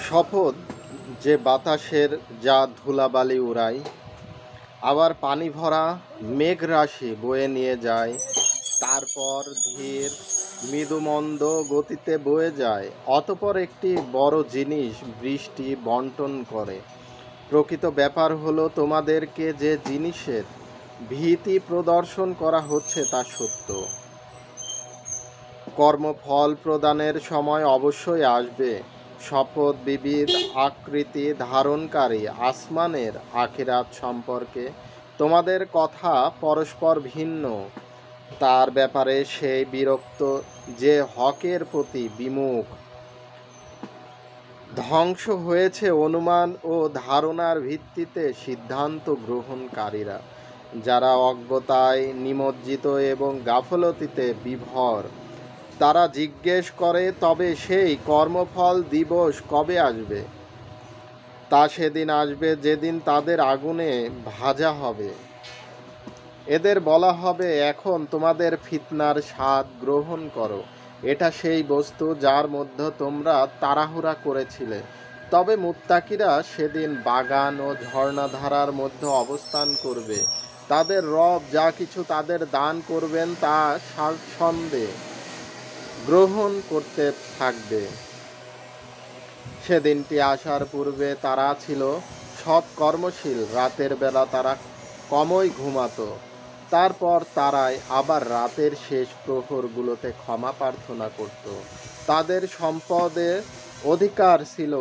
শপথ যে বাতাসের যা ধুলাবালি উড়ায়, আবার পানি ভরা মেঘরাশি বয়ে নিয়ে যায়, তারপর ধীর মৃদুমন্দ গতিতে বয়ে যায়, অতঃপর একটি বড় জিনিস বৃষ্টি বন্টন করে। প্রকৃত ব্যাপার হলো, তোমাদেরকে যে জিনিসের ভীতি প্রদর্শন করা হচ্ছে তা সত্য। কর্মফল প্রদানের সময় অবশ্যই আসবে। শপথ বিবিধ আকৃতি ধারণকারী আসমানের আখিরাত সম্পর্কে তোমাদের কথা পরস্পর ভিন্ন। তার ব্যাপারে সেই বিরক্ত যে হকের প্রতি বিমুখ। ধ্বংস হয়েছে অনুমান ও ধারণার ভিত্তিতে সিদ্ধান্ত গ্রহণকারীরা, যারা অজ্ঞতায় নিমজ্জিত এবং গাফলতিতে বিভোর। তারা জিজ্ঞেস করে, তবে সেই কর্মফল দিবস কবে আসবে? তা সেদিন আসবে যেদিন তাদের আগুনে ভাজা হবে। এদের বলা হবে, এখন তোমাদের ফিতনার স্বাদ গ্রহণ করো। এটা সেই বস্তু যার মধ্যে তোমরা তাড়াহুড়া করেছিলে। তবে মুত্তাকিরা সেদিন বাগান ও ঝর্ণাধারার মধ্যে অবস্থান করবে। তাদের রব যা কিছু তাদের দান করবেন তা স্বাচ্ছন্দ্যে গ্রহণ করতে থাকবে। সেদিনটি আসার পূর্বে তারা ছিল সৎ কর্মশীল। রাতের বেলা তারা কমই ঘুমাতো। তারপর তারাই আবার রাতের শেষ প্রহরগুলোতে ক্ষমা প্রার্থনা করত। তাদের সম্পদের অধিকার ছিল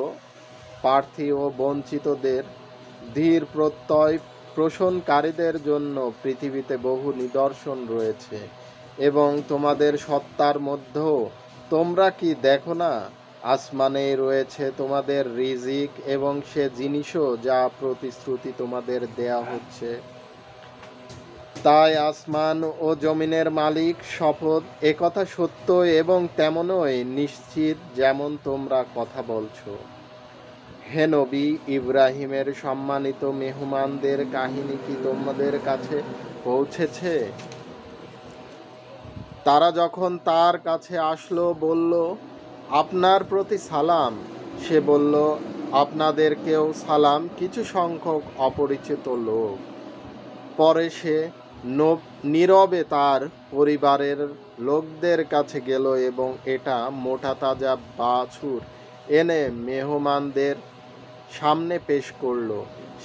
প্রার্থী ও বঞ্চিতদের। ধীর প্রত্যয় পোষণকারীদের জন্য পৃথিবীতে বহু নিদর্শন রয়েছে, এবং তোমাদের সত্তার মধ্যেও তোমরা কি দেখো না? আসমানে রয়েছে তোমাদের রিজিক এবং সে জিনিসও যা প্রতিশ্রুতি তোমাদের দেয়া হচ্ছে। তাই আসমান ও জমিনের মালিক শপথ, একথা সত্য এবং তেমনই নিশ্চিত যেমন তোমরা কথা বলছো। হে নবী, ইব্রাহিমের সম্মানিত মেহমানদের কাহিনী কি তোমাদের কাছে পৌঁছেছে? তারা যখন তার কাছে আসলো, বলল, আপনার প্রতি সালাম। সে বলল, আপনাদেরকেও সালাম। কিছু সংখ্যক অপরিচিত লোক। পরে সে নীরবে তার পরিবারের লোকদের কাছে গেল এবং এটা মোটা তাজা বাছুর এনে মেহমানদের সামনে পেশ করল।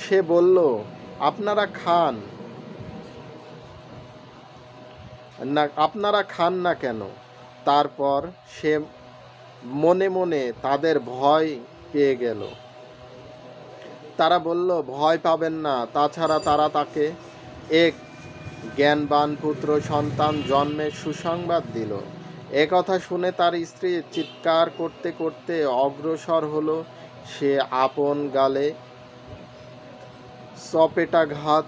সে বলল, আপনারা খান না কেন? তারপর সে মনে মনে তাদের ভয় পেয়ে গেল। তারা বলল, ভয় পাবেন না। তাছাড়া তারা তাকে এক জ্ঞানবান পুত্র সন্তান জন্মের সুসংবাদ দিল। একথা শুনে তার স্ত্রী চিৎকার করতে করতে অগ্রসর হলো। সে আপন গালে চপেটাঘাত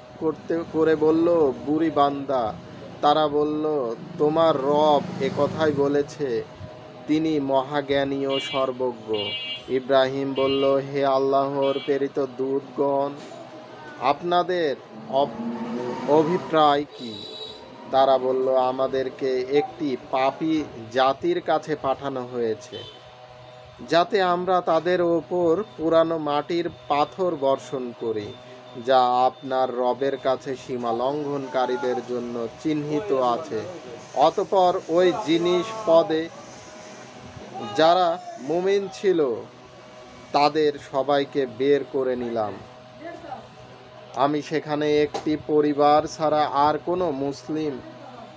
করে বলল, বুড়ি বান্দা। তারা বলল, তোমার রব একথাই বলেছে, তিনি মহাজ্ঞানী ও সর্বজ্ঞ। ইব্রাহিম বলল, হে আল্লাহর প্রেরিত দূতগণ, আপনাদের অভিপ্রায় কি? তারা বলল, আমাদেরকে একটি পাপী জাতির কাছে পাঠানো হয়েছে, যাতে আমরা তাদের ওপর পুরানো মাটির পাথর বর্ষণ করি, যা আপনার রবের কাছে সীমা লঙ্ঘনকারীদের জন্য চিহ্নিত আছে। অতঃপর ওই জিনিস পদে যারা মুমিন ছিল তাদের সবাইকে বের করে নিলাম। আমি সেখানে একটি পরিবার ছাড়া আর কোনো মুসলিম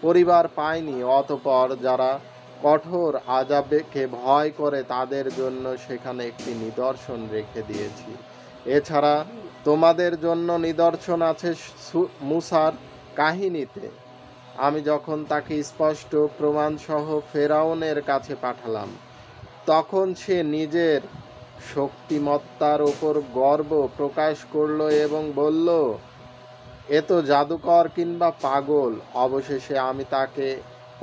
পরিবার পাইনি। অতঃপর যারা কঠোর আযাবকে ভয় করে তাদের জন্য সেখানে একটি নিদর্শন রেখে দিয়েছি। এছাড়া তোমাদের জন্য নিদর্শন আছে মূসার কাহিনীতে। আমি যখন তাকে স্পষ্ট প্রমাণসহ ফেরাউনের কাছে পাঠালাম, তখন সে নিজের শক্তিমত্তার ওপর গর্ব প্রকাশ করল এবং বলল, এ তো জাদুকর কিংবা পাগল। অবশেষে আমি তাকে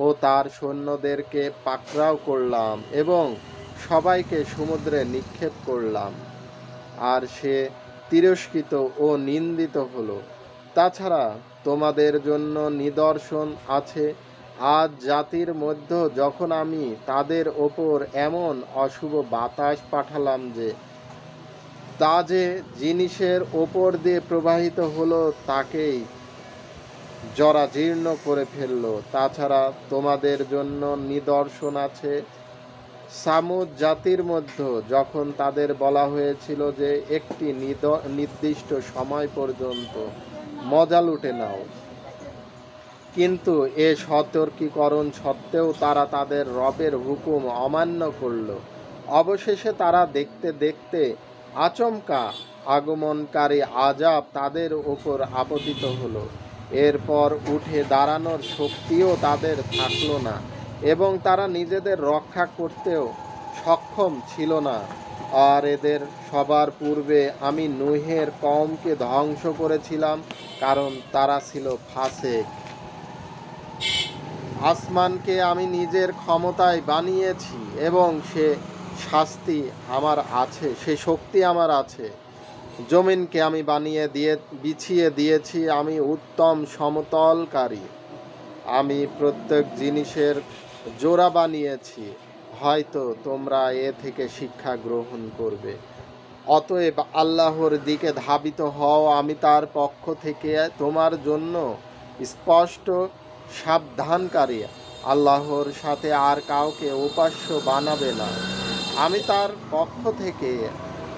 ও তার সৈন্যদেরকে পাকড়াও করলাম এবং সবাইকে সমুদ্রে নিক্ষেপ করলাম, আর সে তিরস্কৃত ও নিন্দিত হলো। তাছাড়া তোমাদের জন্য নিদর্শন আছে আজ জাতির মধ্যে, যখন আমি তাদের ওপর এমন অশুভ বাতাস পাঠালাম যে তা যে জিনিসের ওপর দিয়ে প্রবাহিত হলো তাকেই জরাজীর্ণ করে ফেললো। তাছাড়া তোমাদের জন্য নিদর্শন আছে সামুদ জাতির মধ্যে, যখন তাদের বলা হয়েছিল যে একটি নির্দিষ্ট সময় পর্যন্ত মজা লুটে নাও, কিন্তু এ সতর্কীকরণ সত্ত্বেও তারা তাদের রবের হুকুম অমান্য করল। অবশেষে তারা দেখতে দেখতে আচমকা আগমনকারী আযাব তাদের উপর আপতিত হলো। এরপর উঠে দাঁড়ানোর শক্তিও তাদের থাকল না এবং তারা নিজেদের রক্ষা করতেও সক্ষম ছিল না। আর এদের সবার পূর্বে আমি নূহের কওমকে ধ্বংস করেছিলাম, কারণ তারা ছিল ফাসেক। আসমানকে আমি নিজের ক্ষমতায় বানিয়েছি এবং সে শক্তি আমার আছে। জমিনকে আমি বিছিয়ে দিয়েছি, আমি উত্তম সমতলকারী। আমি প্রত্যেক জিনিসের জোড়া বানিয়েছি, হয়তো তোমরা এ থেকে শিক্ষা গ্রহণ করবে। অতএব আল্লাহর দিকে ধাবিত হও, আমি তার পক্ষ থেকে তোমার জন্য স্পষ্ট সাবধানকারী। আল্লাহর সাথে আর কাউকে উপাস্য বানাবে না। আমি তার পক্ষ থেকে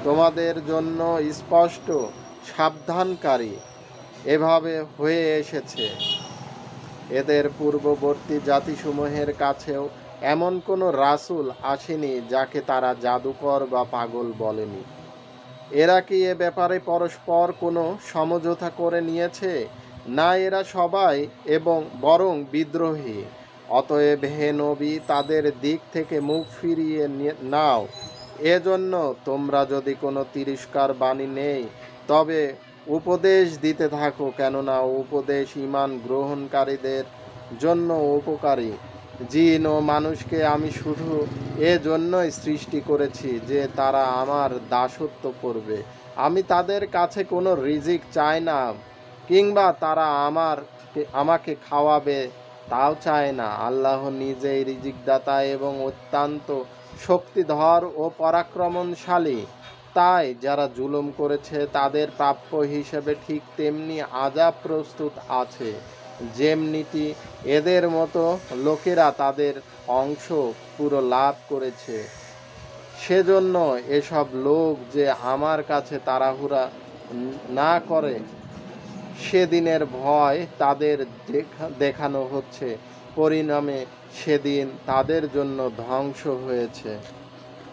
তোমাদের জন্য স্পষ্ট সাবধানকারী। এভাবে হয়ে এসেছে। এদের পূর্ববর্তী জাতিসমূহের কাছেও এমন কোনো রাসূল আসেনি যাকে তারা জাদুকর বা পাগল বলেনি। এরা কি এ ব্যাপারে পরস্পর কোনো সমঝোতা করে নিয়েছে? না, এরা সবাই বরং বিদ্রোহী। অতএব হে নবী, তাদের দিক থেকে মুখ ফিরিয়ে নাও। এজন্য তোমরা যদি কোনো তিরস্কার বাণী নেই, তবে উপদেশ দিতে থাকো, কেননা উপদেশ ঈমান গ্রহণকারীদের জন্য উপকারী। জিন ও মানুষকে আমি শুধু এজন্যই সৃষ্টি করেছি যে তারা আমার দাসত্ব করবে। আমি তাদের কাছে কোনো রিজিক চাই না, কিংবা তারা আমাকে খাওয়াবে তাও চায় না। আল্লাহ নিজেই রিজিকদাতা এবং অত্যন্ত শক্তিধর ও পরাক্রমশালী। তাই যারা জুলুম করেছে তাদের প্রাপ্য হিসেবে ঠিক তেমনি আযাব প্রস্তুত আছে, যেমনিটি এদের মতো লোকেরা তাদের অংশ পুরো লাভ করেছে। সেজন্য এসব লোক যে আমার কাছে তাড়াহুড়া না করে, সেদিনের ভয় তাদের দেখানো হচ্ছে, পরিণামে সেদিন তাদের জন্য ধ্বংস হয়েছে।